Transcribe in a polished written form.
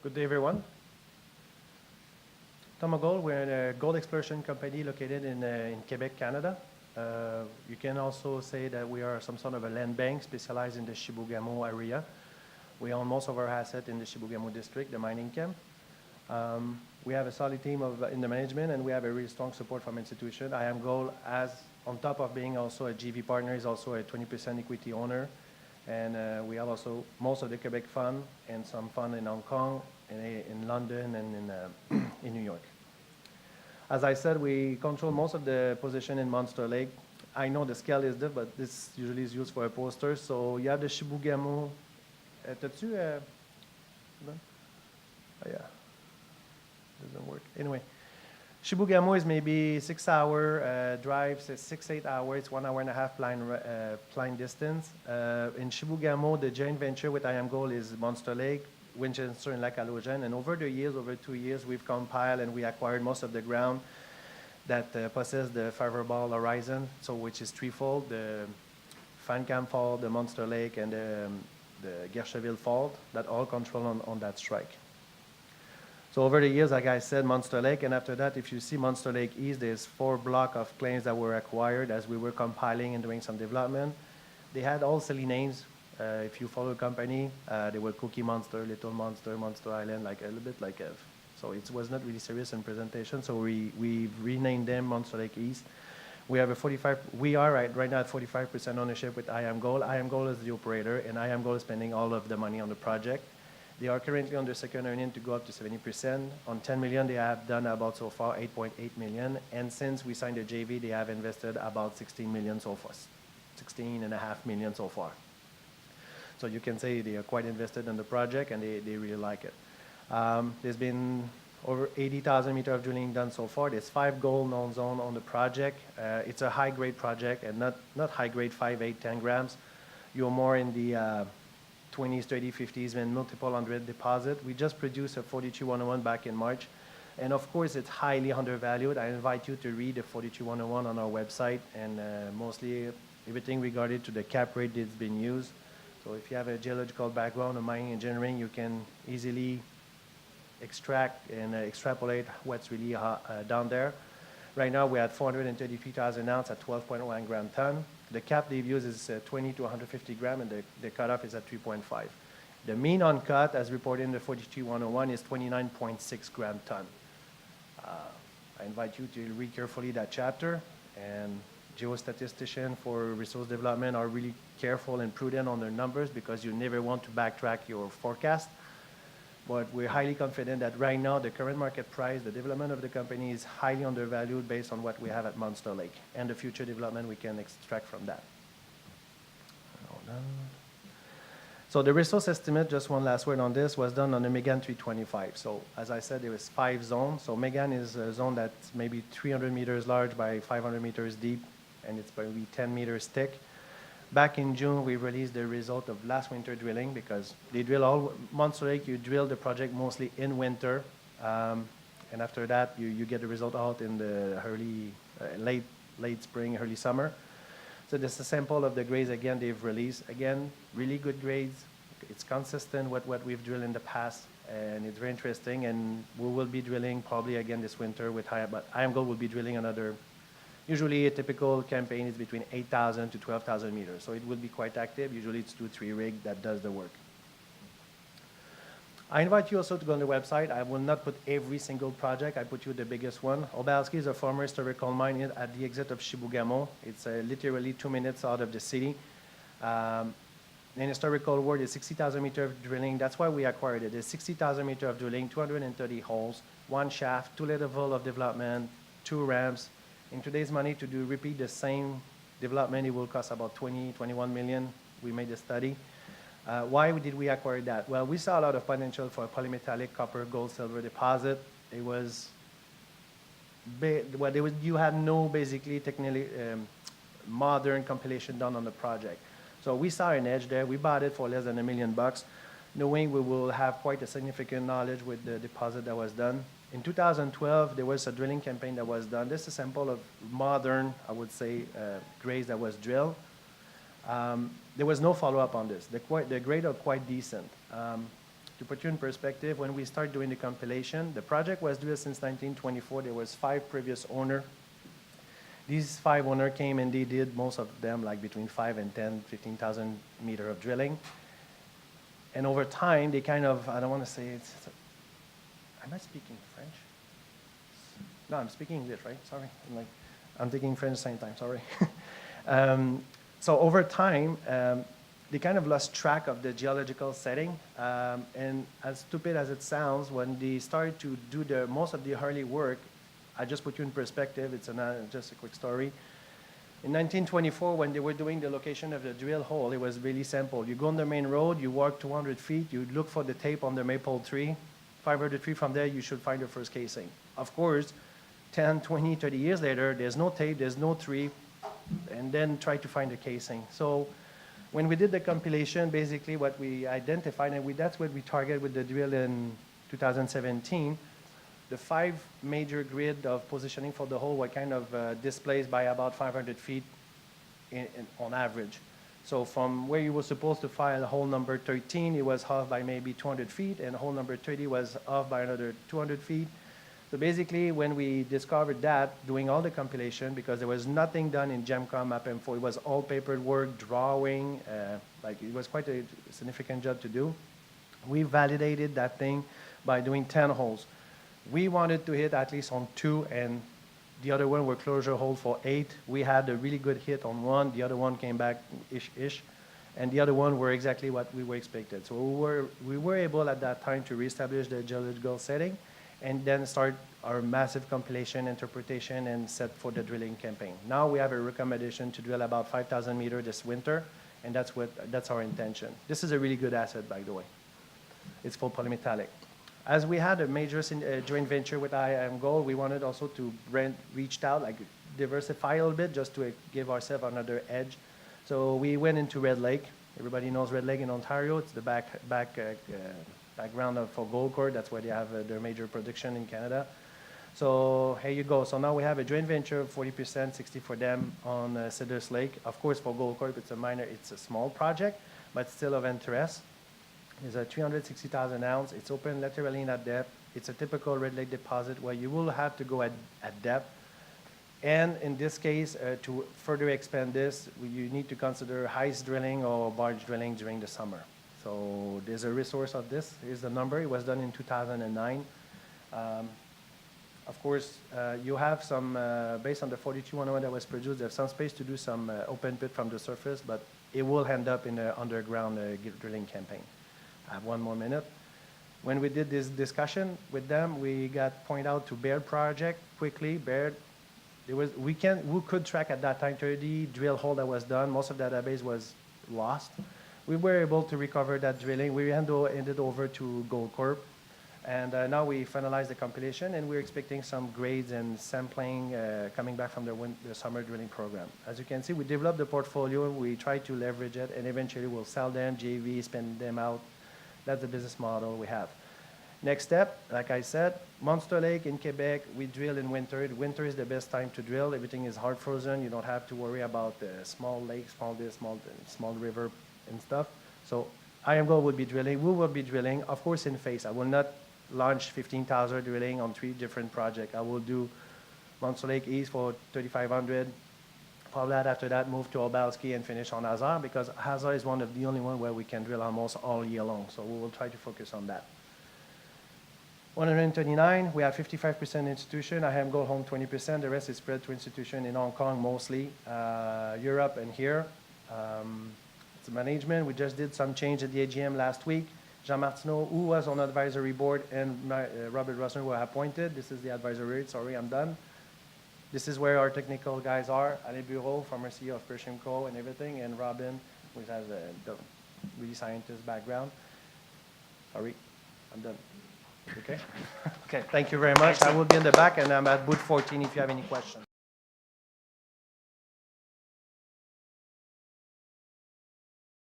Good day, everyone. TomaGold, we're a gold exploration company located in Quebec, Canada. You can also say that we are some sort of a land bank specialized in the Chibougamau area. We own most of our assets in the Chibougamau district, the mining camp. We have a solid team in the management, and we have a really strong support from institutions. TomaGold, as on top of being also a GV partner, is also a 20% equity owner. And we have also most of the Quebec fund and some fund in Hong Kong, in London, and in New York. As I said, we control most of the position in Monster Lake. I know the scale is different, but this usually is used for a poster. So you have the Chibougamau. T'as-tu? Oh, yeah. Doesn't work. Anyway, Chibougamau is maybe 6 hour drive, 6-8 hours. It's 1 hour and a half flying distance. In Chibougamau, the joint venture with TomaGold is Monster Lake, Winchester, and Lac Halogène. And over the years, over 2 years, we've compiled and we acquired most of the ground that possess the favorable horizon, so which is threefold: the Fancam Fault, the Monster Lake, and the Guercheville Fault, that all control on that strike. So over the years, like I said, Monster Lake, and after that, if you see Monster Lake East, there's 4 blocks of claims that were acquired as we were compiling and doing some development. They had all silly names. If you follow the company, they were Cookie Monster, Little Monster, Monster Island, like a little bit like Ev. So it was not really serious in presentation. So we renamed them Monster Lake East. We have we are right now at 45% ownership with TomaGold. TomaGold is the operator, and TomaGold is spending all of the money on the project. They are currently on their second earning to go up to 70%. On 10 million, they have done about so far 8.8 million. And since we signed the JV, they have invested about 16 million so far, 16.5 million so far. So you can say they are quite invested in the project, and they really like it. There's been over 80,000 meters of drilling done so far. There's 5 gold known zones on the project. It's a high-grade project, and not high-grade 5, 8, 10 grams. You're more in the 20s, 30s, 50s, and multiple hundred deposit. We just produced a 42-101 back in March. And of course, it's highly undervalued. I invite you to read the 42-101 on our website, and mostly everything regarding to the cap rate that's been used. So if you have a geological background or mining engineering, you can easily extract and extrapolate what's really down there. Right now, we're at 433,000 ounces at 12.1 gram ton. The cap they've used is 20 to 150 gram, and the cutoff is at 3.5. The mean on cut, as reported in the 42-101, is 29.6 gram ton. I invite you to read carefully that chapter, and geostatisticians for resource development are really careful and prudent on their numbers because you never want to backtrack your forecast. But we're highly confident that right now the current market price, the development of the company is highly undervalued based on what we have at Monster Lake and the future development we can extract from that. So the resource estimate, just one last word on this, was done on the Megan 325. So as I said, there was 5 zones. So Megan is a zone that's maybe 300 meters large by 500 meters deep, and it's probably 10 meters thick. Back in June, we released the result of last winter drilling because they drill all Monster Lake. You drill the project mostly in winter, and after that, you get the result out in the late spring, early summer. So this is a sample of the grades again they've released. Again, really good grades. It's consistent with what we've drilled in the past, and it's very interesting. And we will be drilling probably again this winter with but TomaGold will be drilling another. Usually a typical campaign is between 8,000 to 12,000 meters. So it will be quite active. Usually it's 2-3 rigs that does the work. I invite you also to go on the website. I will not put every single project. I put you the biggest one. Obalski is a former historical mine at the exit of Chibougamau. It's literally 2 minutes out of the city. In historical word, it's 60,000 meters of drilling. That's why we acquired it. It's 60,000 meters of drilling, 230 holes, 1 shaft, 2 levels of development, 2 ramps. In today's money, to repeat the same development, it will cost about 21 million. We made a study. Why did we acquire that? Well, we saw a lot of potential for a polymetallic copper, gold, silver deposit. It was, you had no basically technically modern compilation done on the project. So we saw an edge there. We bought it for less than $1 million, knowing we will have quite a significant knowledge with the deposit that was done. In 2012, there was a drilling campaign that was done. This is a sample of modern, I would say, grades that was drilled. There was no follow-up on this. The grade are quite decent. To put you in perspective, when we started doing the compilation, the project was drilled since 1924. There was 5 previous owners. These 5 owners came and they did most of them like between 5 and 10, 15,000 meters of drilling. And over time, they kind of, I don't want to say am I speaking French? No, I'm speaking English, right? Sorry. I'm thinking French at the same time, sorry. So over time, they kind of lost track of the geological setting. And as stupid as it sounds, when they started to do most of the early work, I just put you in perspective, it's just a quick story. In 1924, when they were doing the location of the drill hole, it was really simple. You go on the main road, you walk 200 feet, you look for the tape on the maple tree. 500 feet from there, you should find your first casing. Of course, 10, 20, 30 years later, there's no tape, there's no tree, and then try to find the casing. So when we did the compilation, basically what we identified, and that's what we targeted with the drill in 2017, the 5 major grid of positioning for the hole were kind of displaced by about 500 feet on average. So from where you were supposed to file hole number 13, it was off by maybe 200 feet, and hole number 30 was off by another 200 feet. So basically, when we discovered that, doing all the compilation, because there was nothing done in GEMCOM Map M4, it was all paperwork, drawing, it was quite a significant job to do. We validated that thing by doing 10 holes. We wanted to hit at least on 2, and the other one were closure hole for 8. We had a really good hit on 1. The other one came back ish, and the other one were exactly what we were expected. So we were able at that time to reestablish the geological setting, and then start our massive compilation, interpretation, and set for the drilling campaign. Now we have a recommendation to drill about 5,000 meters this winter, and that's our intention. This is a really good asset, by the way. It's full polymetallic. As we had a major joint venture with TomaGold, we wanted also to reach out, diversify a little bit, just to give ourselves another edge. So we went into Red Lake. Everybody knows Red Lake in Ontario. It's the background for Goldcorp. That's where they have their major production in Canada. So here you go. So now we have a joint venture, 40%, 60% for them on Cedars Lake. Of course, for Goldcorp, it's a small project, but still of interest. It's a 360,000 ounce. It's open laterally in at depth. It's a typical Red Lake deposit where you will have to go at depth. And in this case, to further expand this, you need to consider heist drilling or barge drilling during the summer. So there's a resource of this. Here's the number. It was done in 2009. Of course, you have some, based on the 42-101 that was produced, there's some space to do some open pit from the surface, but it will end up in an underground drilling campaign. I have 1 more minute. When we did this discussion with them, we got pointed out to Baird project quickly. Baird, we could track at that time 30 drill hole that was done. Most of that database was lost. We were able to recover that drilling. We handed over to Goldcorp, and now we finalized the compilation, and we're expecting some grades and sampling coming back from the summer drilling program. As you can see, we developed the portfolio. We try to leverage it, and eventually we'll sell them, JV, spend them out. That's the business model we have. Next step, like I said, Monster Lake in Quebec, we drill in winter. Winter is the best time to drill. Everything is hard frozen. You don't have to worry about the small lakes, small river and stuff. So TomaGold would be drilling. We will be drilling, of course, in phase. I will not launch 15,000 drilling on 3 different projects. I will do Monster Lake East for 3,500. Probably after that, move to Obalski and finish on Hazard, because Hazard is one of the only one where we can drill almost all year long. So we will try to focus on that. 139, we have 55% institution. TomaGold home 20%. The rest is spread to institution in Hong Kong mostly, Europe and here. It's management. We just did some change at the AGM last week. Jean Martineau, who was on advisory board, and Robert Rossner were appointed. This is the advisory. Sorry, I'm done. This is where our technical guys are. Alain Bureau, former CEO of Pershing Co. and everything, and Robin, who has the really scientist background. Sorry, I'm done. Okay? Okay, thank you very much. I will be in the back, and I'm at booth 14 if you have any questions.